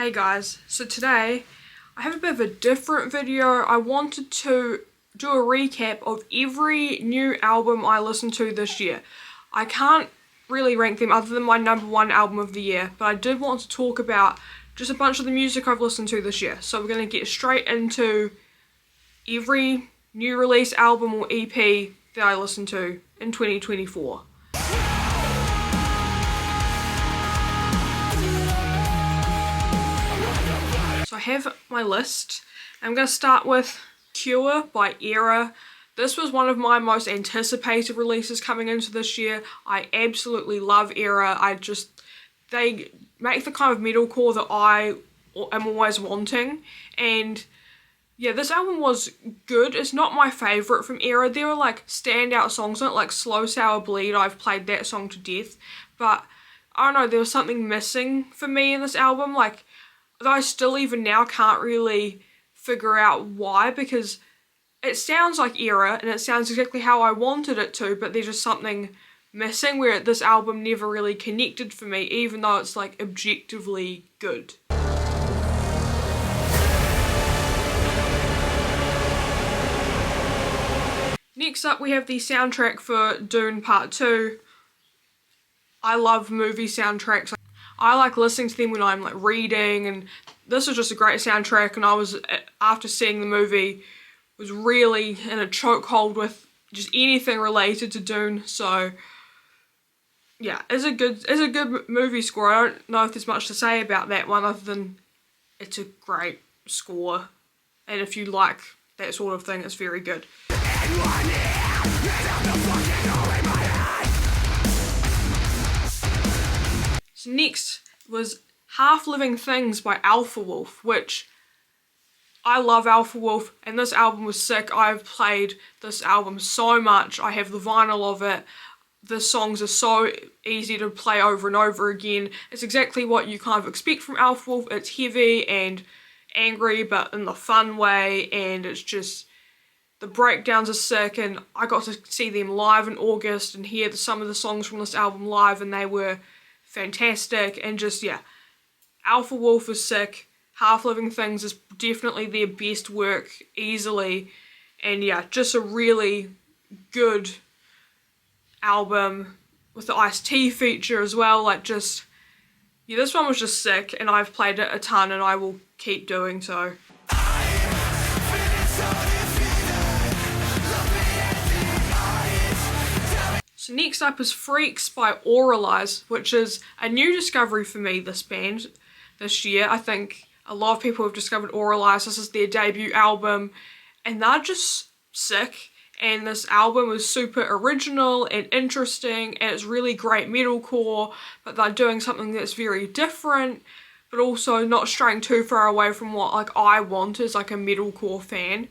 Hey guys, so today I have a bit of a different video. I wanted to do a recap of every new album I listened to this year. I can't really rank them other than my #1 album of the year, but I did want to talk about just a bunch of the music I've listened to this year. So we're going to get straight into every new release album or EP that I listened to in 2024. So I have my list. I'm going to start with Cure by Era. This was one of my most anticipated releases coming into this year. I absolutely love Era. They make the kind of metalcore that I am always wanting. And yeah, this album was good. It's not my favourite from Era. There were like standout songs on it, like Slow Sour Bleed. I've played that song to death. But I don't know, there was something missing for me in this album. Like, though I still even now can't really figure out why, because it sounds like Era and it sounds exactly how I wanted it to, but there's just something missing where this album never really connected for me, even though it's like objectively good. Next up we have the soundtrack for Dune Part 2. I love movie soundtracks. I like listening to them when I'm like reading, and this was just a great soundtrack, and I was, after seeing the movie, was really in a chokehold with just anything related to Dune. So yeah, it's a good movie score. I don't know if there's much to say about that one other than it's a great score, and if you like that sort of thing, it's very good. So next was Half Living Things by Alpha Wolf, which I love Alpha Wolf, and this album was sick. I've played this album so much. I have the vinyl of it. The songs are so easy to play over and over again. It's exactly what you kind of expect from Alpha Wolf. It's heavy and angry, but in the fun way, and it's just, the breakdowns are sick, and I got to see them live in August and hear some of the songs from this album live, and they were fantastic. And just, yeah, Alpha Wolf is sick. Half Living Things is definitely their best work, easily. And yeah, just a really good album with the Ice-T feature as well. Like, just, yeah, this one was just sick, and I've played it a ton, and I will keep doing so. So next up is Freaks by Auralize, which is a new discovery for me, this band, this year. I think a lot of people have discovered Auralize. This is their debut album, and they're just sick. And this album is super original and interesting, and it's really great metalcore, but they're doing something that's very different, but also not straying too far away from what like I want as like a metalcore fan.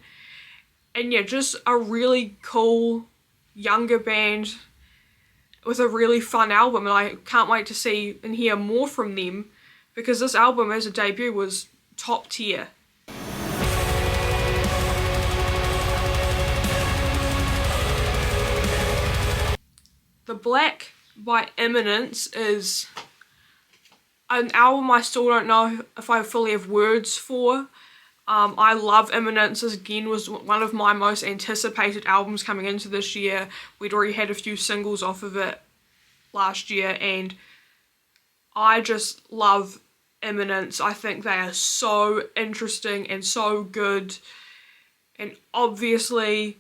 And yeah, just a really cool younger band with a really fun album, and I can't wait to see and hear more from them, because this album as a debut was top tier. The Black by Eminence is an album I still don't know if I fully have words for. I love Eminence. This again was one of my most anticipated albums coming into this year. We'd already had a few singles off of it last year, and I just love Eminence. I think they are so interesting and so good, and obviously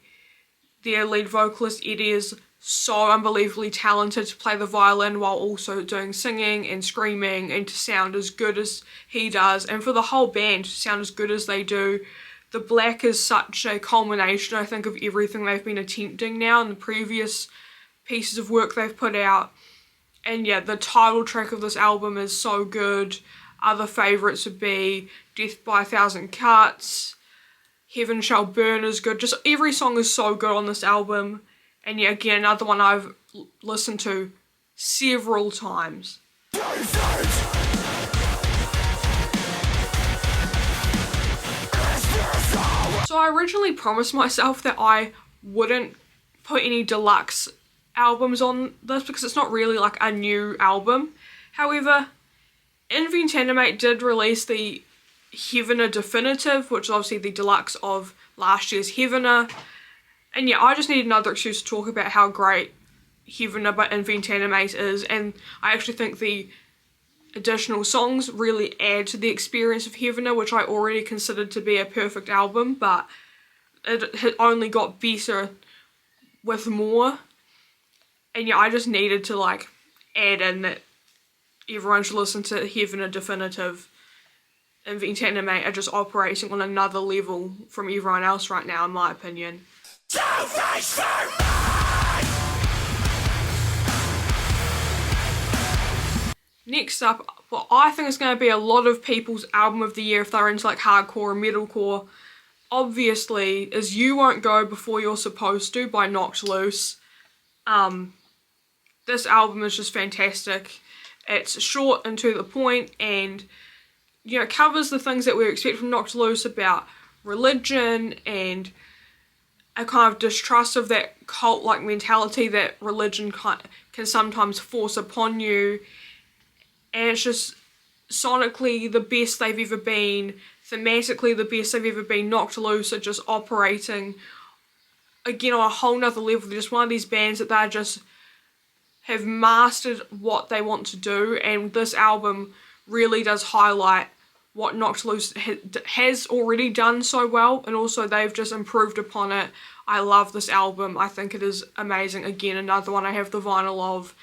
their lead vocalist Eddie is so unbelievably talented to play the violin while also doing singing and screaming, and to sound as good as he does, and for the whole band to sound as good as they do. The Black is such a culmination, I think, of everything they've been attempting now in the previous pieces of work they've put out. And yeah, the title track of this album is so good. Other favourites would be Death by a Thousand Cuts, Heaven Shall Burn is good. Just every song is so good on this album. And yeah, again, another one I've listened to several times. So I originally promised myself that I wouldn't put any deluxe albums on this, because it's not really like a new album. However, Envy and Tanimate did release the Heavener Definitive, which is obviously the deluxe of last year's Heavener. And yeah, I just need another excuse to talk about how great Heavener by Envy and Tanimate is, and I actually think the additional songs really add to the experience of Heavener, which I already considered to be a perfect album, but it had only got better with more. And yeah, I just needed to like add in that everyone should listen to Heavener Definitive. Envy and Tanimate are just operating on another level from everyone else right now, in my opinion. Next up, what I think is going to be a lot of people's album of the year if they're into like hardcore and metalcore, obviously, is You Won't Go Before You're Supposed To by Knocked Loose. This album is just fantastic. It's short and to the point, and you know, it covers the things that we expect from Knocked Loose about religion and a kind of distrust of that cult-like mentality that religion can sometimes force upon you. And it's just sonically the best they've ever been, thematically the best they've ever been. Knocked Loose are just operating again on a whole nother level. They're just one of these bands that they just have mastered what they want to do, and this album really does highlight what Knocked Loose has already done so well, and also they've just improved upon it. I love this album. I think it is amazing. Again, another one I have the vinyl of.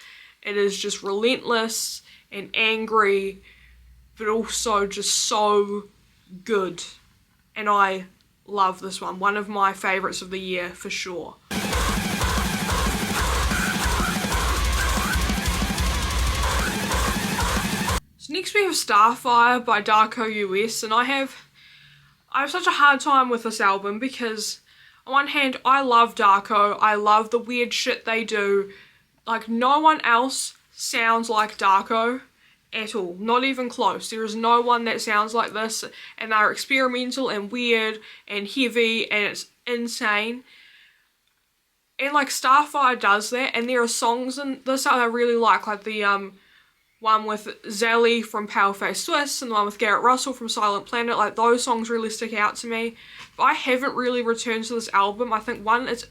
It is just relentless and angry, but also just so good. And I love this one. One of my favourites of the year for sure. So next we have Starfire by Darko US, and I have such a hard time with this album because on one hand I love Darko, I love the weird shit they do. Like, no one else sounds like Darko at all, not even close. There is no one that sounds like this, and they're experimental and weird and heavy, and it's insane. And like Starfire does that, and there are songs in this that I really like the one with Zelly from Paleface Swiss and the one with Garrett Russell from Silent Planet. Like, those songs really stick out to me. But I haven't really returned to this album. I think one, it's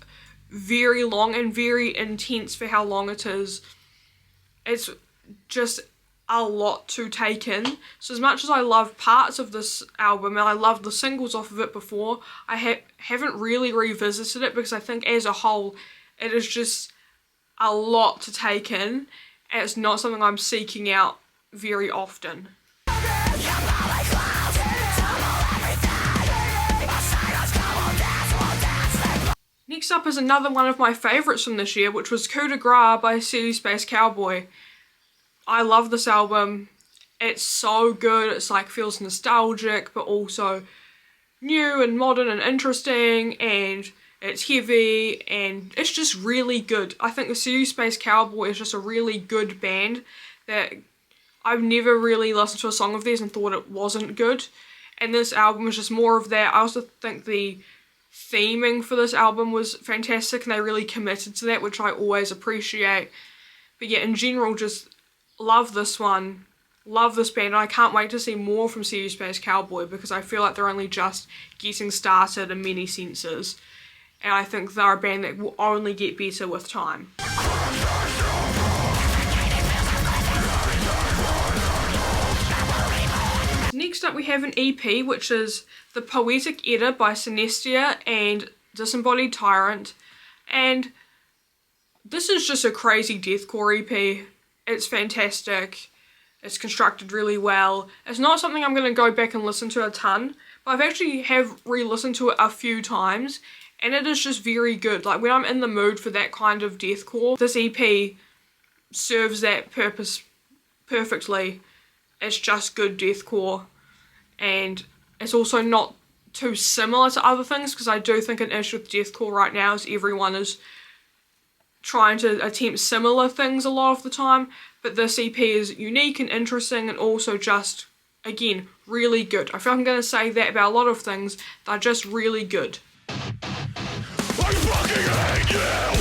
very long and very intense for how long it is. It's just a lot to take in. So as much as I love parts of this album and I loved the singles off of it before, I haven't really revisited it because I think as a whole it is just a lot to take in, and it's not something I'm seeking out very often. Next up is another one of my favourites from this year, which was Coup de Grace by City Space Cowboy. I love this album. It's so good. It's like feels nostalgic, but also new and modern and interesting, and it's heavy, and it's just really good. I think the City Space Cowboy is just a really good band that I've never really listened to a song of theirs and thought it wasn't good. And this album is just more of that. I also think the theming for this album was fantastic, and they really committed to that, which I always appreciate. But yeah, in general, just love this one, love this band, and I can't wait to see more from City Space Cowboy because I feel like they're only just getting started in many senses, and I think they're a band that will only get better with time. Next up we have an EP, which is The Poetic Edda by Synestia and Disembodied Tyrant, and this is just a crazy deathcore EP. It's fantastic. It's constructed really well. It's not something I'm going to go back and listen to a ton, but I've actually re-listened to it a few times, and it is just very good. Like, when I'm in the mood for that kind of deathcore, this EP serves that purpose perfectly. It's just good deathcore, and it's also not too similar to other things, because I do think an issue with deathcore right now is everyone is trying to attempt similar things a lot of the time, but this EP is unique and interesting, and also just, again, really good. I feel like I'm going to say that about a lot of things. They're just really good. I fucking hate you!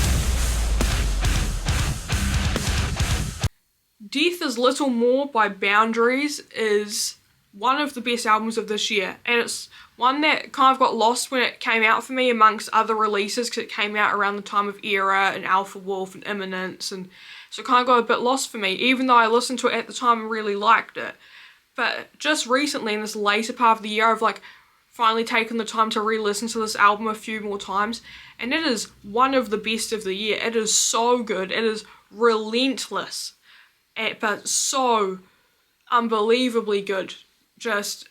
Death is Little More by Boundaries is one of the best albums of this year, and it's one that kind of got lost when it came out for me amongst other releases because it came out around the time of Era and Alpha Wolf and Imminence, and so it kind of got a bit lost for me, even though I listened to it at the time and really liked it. But just recently, in this later part of the year, I've like finally taken the time to re-listen to this album a few more times, and it is one of the best of the year. It is so good. It is relentless, but so unbelievably good. Just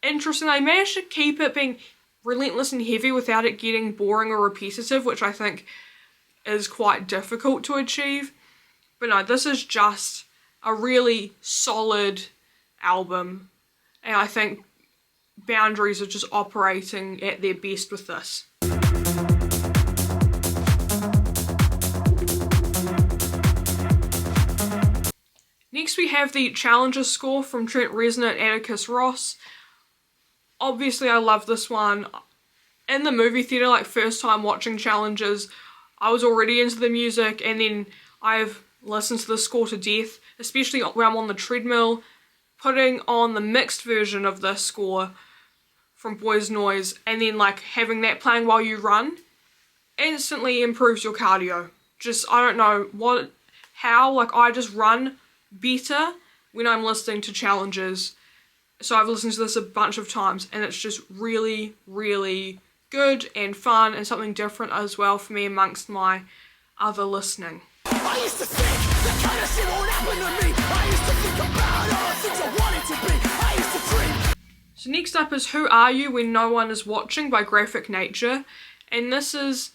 interesting. They managed to keep it being relentless and heavy without it getting boring or repetitive, which I think is quite difficult to achieve. But no, this is just a really solid album, and I think Boundaries are just operating at their best with this. Next we have the Challenges score from Trent Reznor and Atticus Ross. Obviously I love this one. In the movie theatre, like first time watching Challenges, I was already into the music, and then I've listened to the score to death, especially when I'm on the treadmill. Putting on the mixed version of this score from Boys Noise and then like having that playing while you run instantly improves your cardio. Just, I don't know how, like I just run better when I'm listening to Challenges. So I've listened to this a bunch of times, and it's just really, really good and fun and something different as well for me amongst my other listening. I used to think that kind of shit won't happen to me. I used to think about all the things I wanted to be. I used to dream. So next up is Who Are You When No One Is Watching by Graphic Nature, and this is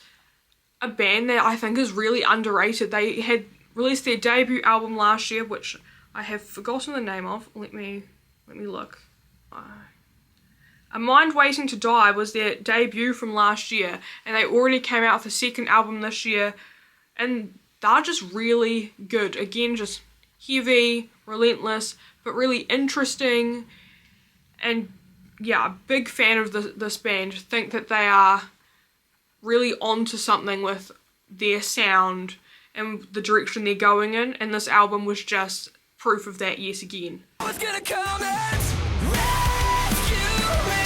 a band that I think is really underrated. They had released their debut album last year, which I have forgotten the name of. Let me look. A Mind Waiting to Die was their debut from last year, and they already came out with a second album this year, and they're just really good. Again, just heavy, relentless, but really interesting. And yeah, big fan of this band. Think that they are really onto something with their sound and the direction they're going in, and this album was just proof of that yet again. What's gonna come and rescue me?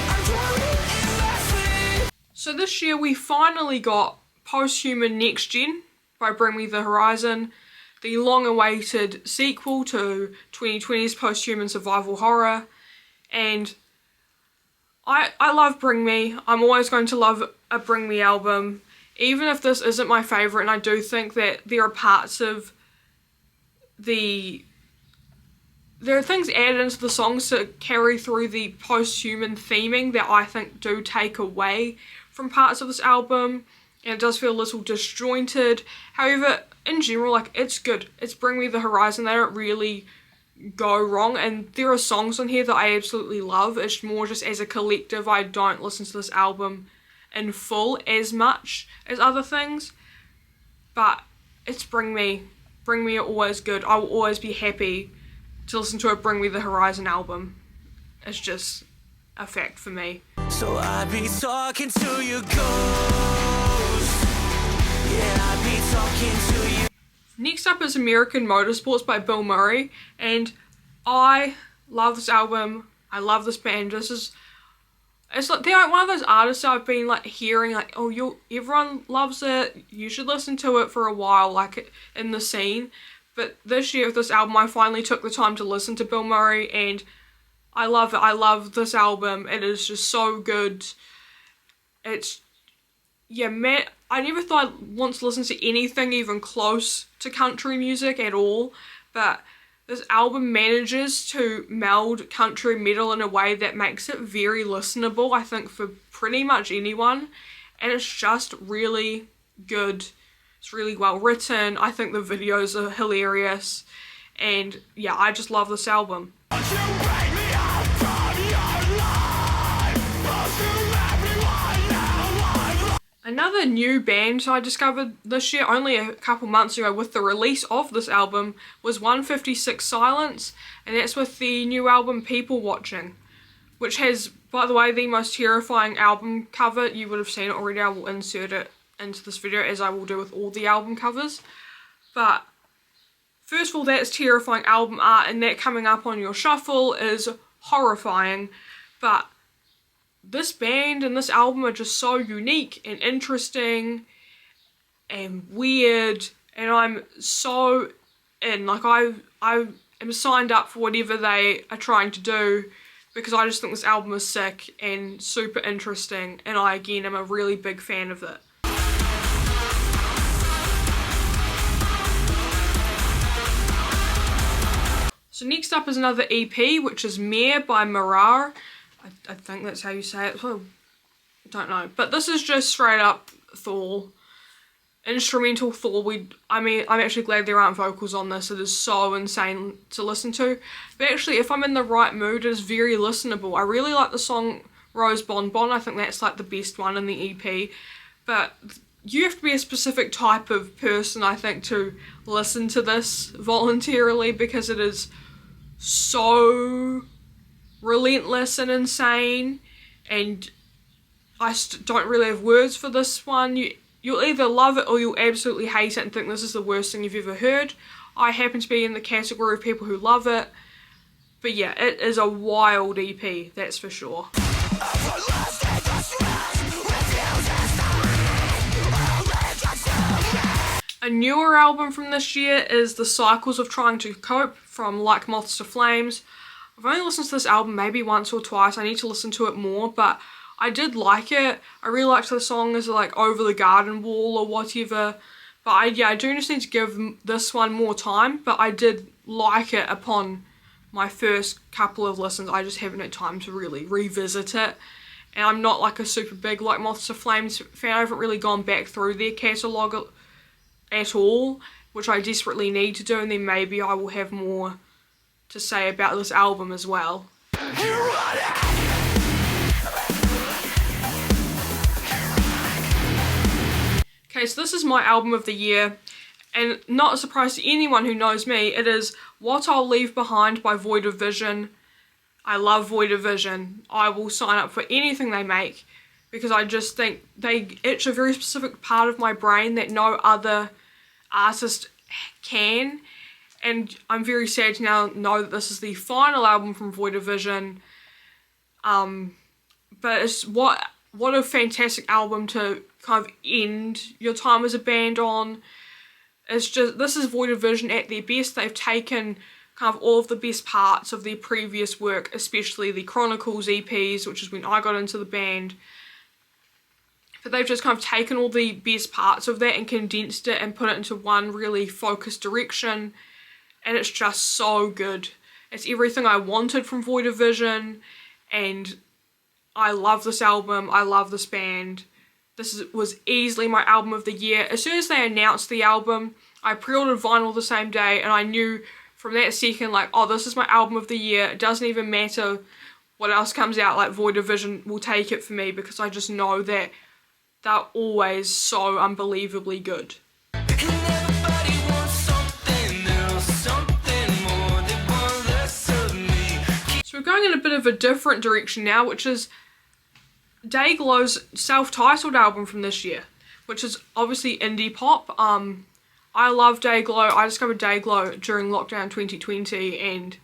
I'm drowning in my sleep. So this year we finally got Posthuman Next Gen by Bring Me The Horizon, the long-awaited sequel to 2020's Posthuman Survival Horror, and I love Bring Me. I'm always going to love a Bring Me album, even if this isn't my favourite, and I do think that there are parts of there are things added into the songs to carry through the Posthuman theming that I think do take away from parts of this album, and it does feel a little disjointed. However, in general, like, it's good. It's Bring Me The Horizon. They don't really go wrong, and there are songs on here that I absolutely love. It's more just as a collective, I don't listen to this album in full as much as other things, but it's Bring Me. Bring Me are always good. I will always be happy to listen to a Bring Me The Horizon album. It's just a fact for me. So I be talking to you ghost. Yeah, I be talking to you. Next up is American Motorsports by Bill Murray, and I love this album. I love this band. It's like they're like one of those artists I've been like hearing like, oh, everyone loves it, you should listen to it for a while, like in the scene. But this year with this album, I finally took the time to listen to Bill Murray, and I love it. I love this album. It is just so good. It's, yeah, man, I never thought I'd want to listen to anything even close to country music at all, but this album manages to meld country metal in a way that makes it very listenable, I think, for pretty much anyone, and it's just really good. It's really well written. I think the videos are hilarious, and yeah, I just love this album. Don't you break me out from your life. Won't you let me one now? Another new band I discovered this year, only a couple months ago with the release of this album, was 156 Silence, and that's with the new album People Watching, which has, by the way, the most terrifying album cover. You would have seen it already. I will insert it into this video, as I will do with all the album covers. But First of all, that's terrifying album art, and that coming up on your shuffle is horrifying. But this band and this album are just so unique and interesting and weird, and I'm so in. Like, I am signed up for whatever they are trying to do, because I just think this album is sick and super interesting, and I again am a really big fan of it. So next up is another EP, which is Mare by Mirar. I think that's how you say it. Oh, I don't know. But this is just straight up Thor. Instrumental Thor. I'm actually glad there aren't vocals on this. It is so insane to listen to. But actually, if I'm in the right mood, it is very listenable. I really like the song Rose Bonbon. I think that's like the best one in the EP. But you have to be a specific type of person, I think, to listen to this voluntarily, because it is so relentless and insane, and I don't really have words for this one. You'll either love it or you'll absolutely hate it and think this is the worst thing you've ever heard. I happen to be in the category of people who love it, but yeah, it is a wild EP, that's for sure. A newer album from this year is The Cycles of Trying to Cope from Like Moths to Flames. I've only listened to this album maybe once or twice. I need to listen to it more, but I did like it. I really liked the songs like Over the Garden Wall or whatever. But I do just need to give this one more time, but I did like it upon my first couple of listens. I just haven't had time to really revisit it. And I'm not like a super big Like Moths to Flames fan. I haven't really gone back through their catalogue at all, which I desperately need to do, and then maybe I will have more to say about this album as well. Okay, so this is my album of the year, and not a surprise to anyone who knows me, it is What I'll Leave Behind by Void of Vision. I love Void of Vision. I will sign up for anything they make, because I just think they itch a very specific part of my brain that no other artist can, and I'm very sad to now know that this is the final album from Void of Vision. But it's what a fantastic album to kind of end your time as a band on. It's just, this is Void of Vision at their best. They've taken kind of all of the best parts of their previous work, especially the Chronicles EPs, which is when I got into the band. But they've just kind of taken all the best parts of that and condensed it and put it into one really focused direction. And it's just so good. It's everything I wanted from Void of Vision. And I love this album. I love this band. Was easily my album of the year. As soon as they announced the album, I pre-ordered vinyl the same day. And I knew from that second, like, oh, this is my album of the year. It doesn't even matter what else comes out. Like, Void of Vision will take it for me, because I just know that they're always so unbelievably good. So we're going in a bit of a different direction now, which is Dayglow's self-titled album from this year, which is obviously indie pop. I love Dayglow. I discovered Dayglow during lockdown 2020, and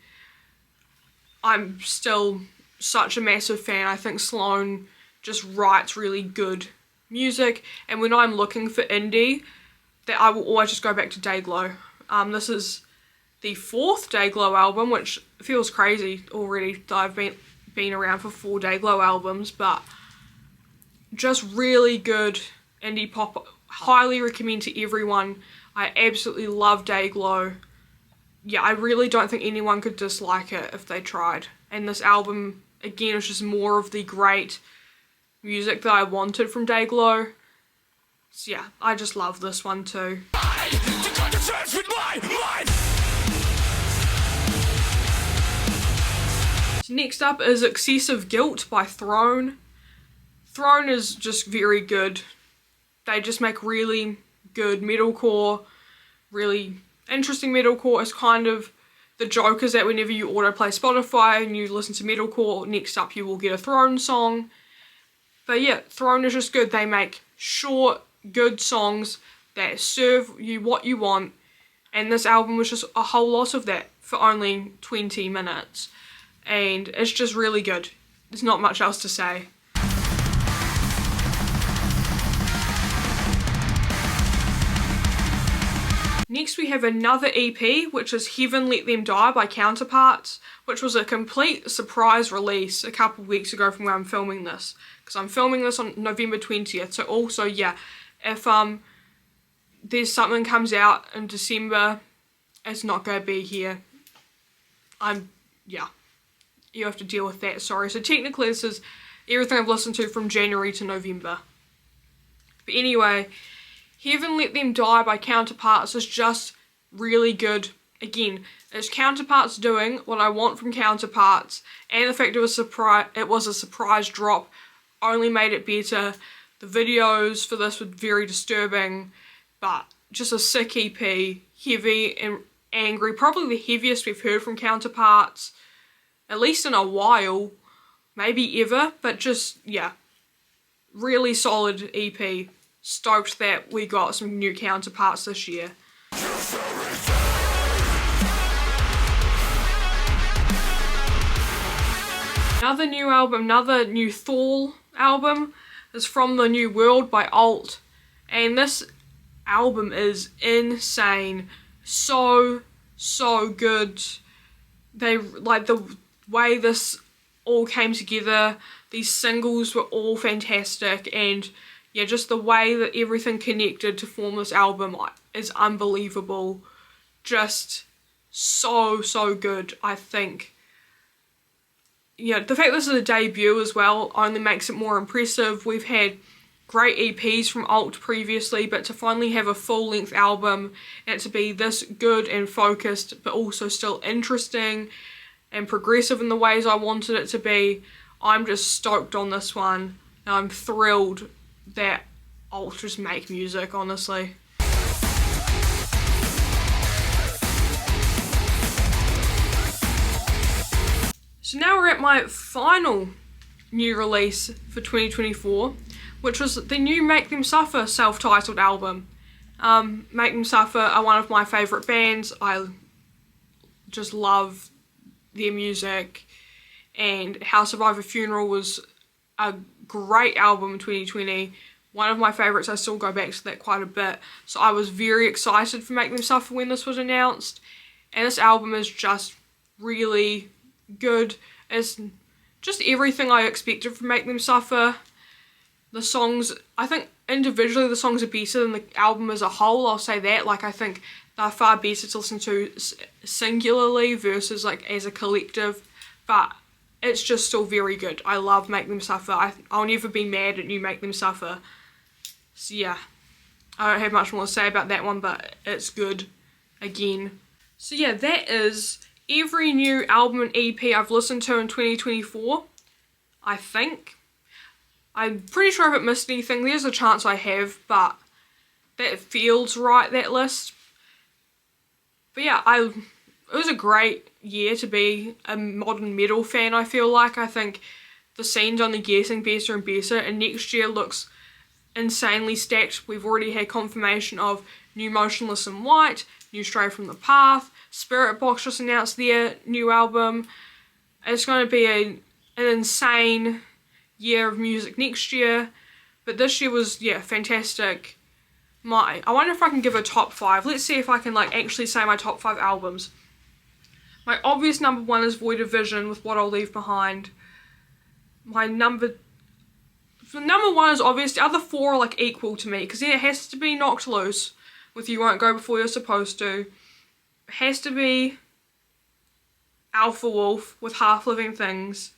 I'm still such a massive fan. I think Sloan just writes really good music, and when I'm looking for indie, that I will always just go back to Dayglow. This is the 4th Dayglow album, which feels crazy already that I've been around for 4 Dayglow albums, but just really good indie pop. Highly recommend to everyone. I absolutely love Dayglow. Yeah, I really don't think anyone could dislike it if they tried. And this album, again, is just more of the great music that I wanted from Dayglow. So yeah, I just love this one too. So next up is Excessive Guilt by Throne. Throne is just very good. They just make really good metalcore, really interesting metalcore. It's kind of the joke is that whenever you autoplay Spotify and you listen to metalcore, next up you will get a Throne song. But yeah, Throne is just good. They make short, good songs that serve you what you want. and this album was just a whole lot of that for only 20 minutes, and it's just really good. There's not much else to say. Next we have another EP, which is Heaven Let Them Die by Counterparts, which was a complete surprise release a couple of weeks ago from where I'm filming this, because I'm filming this on November 20th, so also, yeah, if there's something comes out in December, it's not going to be here. Yeah, you have to deal with that, sorry. So technically this is everything I've listened to from January to November. But anyway, Heaven Let Them Die by Counterparts is just really good. Again, it's Counterparts doing what I want from Counterparts, and the fact it was a surprise drop only made it better. The videos for this were very disturbing, but just a sick EP, heavy and angry, probably the heaviest we've heard from Counterparts, at least in a while, maybe ever, but just, yeah, really solid EP. Stoked that we got some new Counterparts this year. Another new album, another new Thor album is From the New World by Alt, and this album is insane. So good. They, like, the way this all came together, these singles were all fantastic, and yeah, just the way that everything connected to form this album is unbelievable. Just so good, I think. Yeah, the fact this is a debut as well only makes it more impressive. We've had great EPs from Alt previously, but to finally have a full-length album and it to be this good and focused, but also still interesting and progressive in the ways I wanted it to be, I'm just stoked on this one. And I'm thrilled that Alt just make music, honestly. So now we're at my final new release for 2024, which was the new Make Them Suffer self-titled album. Make Them Suffer are one of my favourite bands. I just love their music, and How Survive a Funeral was a great album in 2020. One of my favourites. I still go back to that quite a bit. So I was very excited for Make Them Suffer when this was announced. And this album is just really good. It's just everything I expected from Make Them Suffer. The songs, I think individually the songs are better than the album as a whole, I'll say that. Like, I think they're far better to listen to singularly versus like as a collective. But it's just still very good. I love Make Them Suffer. I'll never be mad at new Make Them Suffer. So yeah, I don't have much more to say about that one, but it's good again. So yeah, that is every new album and EP I've listened to in 2024, I think. I'm pretty sure I haven't missed anything. There's a chance I have, but that feels right, that list. But yeah, it was a great year to be a modern metal fan, I feel like. I think the scene's only getting better and better, and next year looks insanely stacked. We've already had confirmation of new Motionless in White, new Stray from the Path, Spiritbox just announced their new album. It's going to be an insane year of music next year, but this year was, yeah, fantastic. I wonder if I can give a top 5. Let's see if I can like actually say my top 5 albums. My obvious number 1 is Void of Vision with What I'll Leave Behind. My number 1 is obvious. The other 4 are like equal to me, because then it has to be Knocked Loose with You Won't Go Before You're Supposed To. It has to be Alpha Wolf with Half Living Things.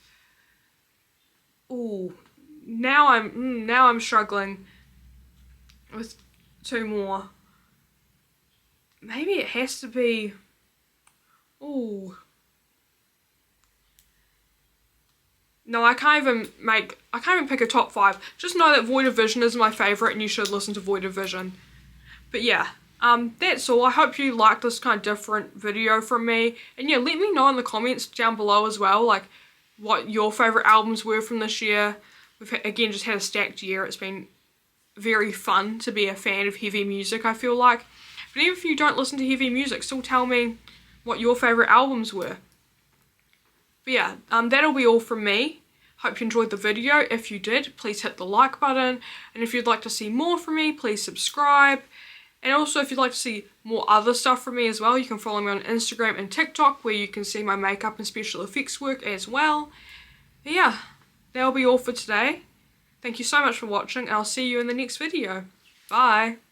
Ooh, now I'm struggling with 2 more. Maybe it has to be, ooh. No, I can't even pick a top 5. Just know that Void of Vision is my favourite and you should listen to Void of Vision. But yeah, that's all. I hope you liked this kind of different video from me. And yeah, let me know in the comments down below as well, like, what your favourite albums were from this year. We've, again, just had a stacked year. It's been very fun to be a fan of heavy music, I feel like. But even if you don't listen to heavy music, still tell me what your favourite albums were. But yeah, that'll be all from me. Hope you enjoyed the video. If you did, please hit the like button. And if you'd like to see more from me, please subscribe. And also, if you'd like to see more other stuff from me as well, you can follow me on Instagram and TikTok, where you can see my makeup and special effects work as well. But yeah, that'll be all for today. Thank you so much for watching, and I'll see you in the next video. Bye!